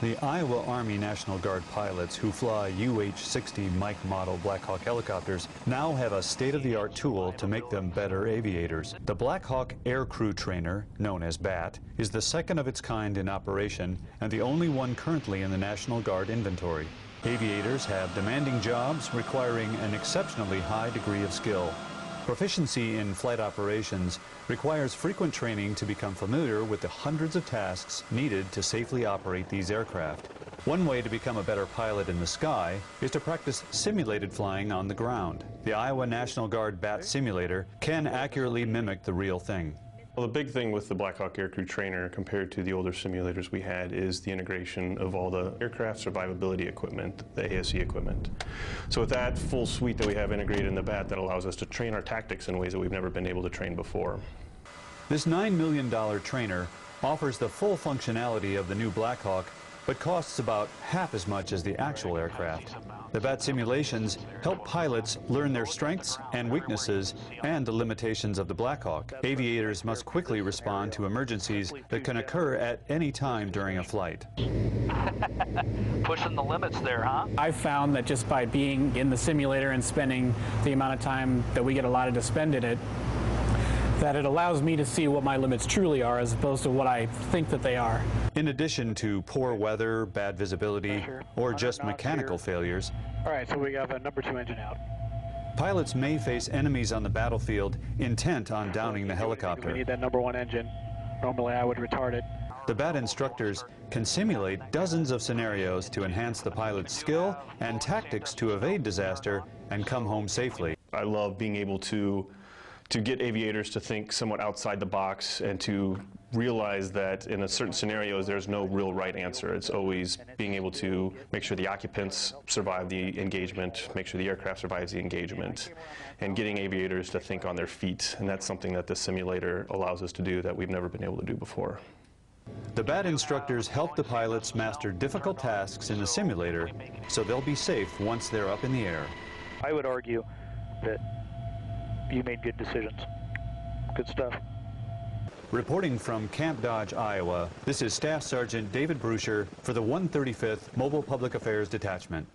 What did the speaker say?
The Iowa Army National Guard pilots who fly UH-60 Mike model Black Hawk helicopters now have a state-of-the-art tool to make them better aviators. The Black Hawk Air Crew Trainer, known as BAT, is the second of its kind in operation and the only one currently in the National Guard inventory. Aviators have demanding jobs requiring an exceptionally high degree of skill. Proficiency in flight operations requires frequent training to become familiar with the hundreds of tasks needed to safely operate these aircraft. One way to become a better pilot in the sky is to practice simulated flying on the ground. The Iowa National Guard BAT simulator can accurately mimic the real thing. Well, the big thing with the Black Hawk Aircrew Trainer compared to the older simulators we had is the integration of all the aircraft survivability equipment, the ASE equipment. So with that full suite that we have integrated in the BAT, that allows us to train our tactics in ways that we've never been able to train before. This $9 million trainer offers the full functionality of the new Black Hawk, but costs about half as much as the actual aircraft. The BAT simulations help pilots learn their strengths and weaknesses and the limitations of the Black Hawk. Aviators must quickly respond to emergencies that can occur at any time during a flight. Pushing the limits there, huh? I've found that just by being in the simulator and spending the amount of time that we get allotted to spend in it, that it allows me to see what my limits truly are as opposed to what I think that they are. In addition to poor weather, bad visibility, or just mechanical failures, all right, so we have a number 2 engine out. Pilots may face enemies on the battlefield intent on downing the helicopter. We need that number 1 engine. Normally I would retard it. The BAT instructors can simulate dozens of scenarios to enhance the pilot's skill and tactics to evade disaster and come home safely. I love being able to get aviators to think somewhat outside the box and to realize that in certain scenarios there's no real right answer. It's always being able to make sure the occupants survive the engagement, make sure the aircraft survives the engagement, and getting aviators to think on their feet. And that's something that the simulator allows us to do that we've never been able to do before. The BAT instructors help the pilots master difficult tasks in the simulator so they'll be safe once they're up in the air. I would argue that you made good decisions. Good stuff. Reporting from Camp Dodge, Iowa, this is Staff Sergeant David Brucher for the 135th Mobile Public Affairs Detachment.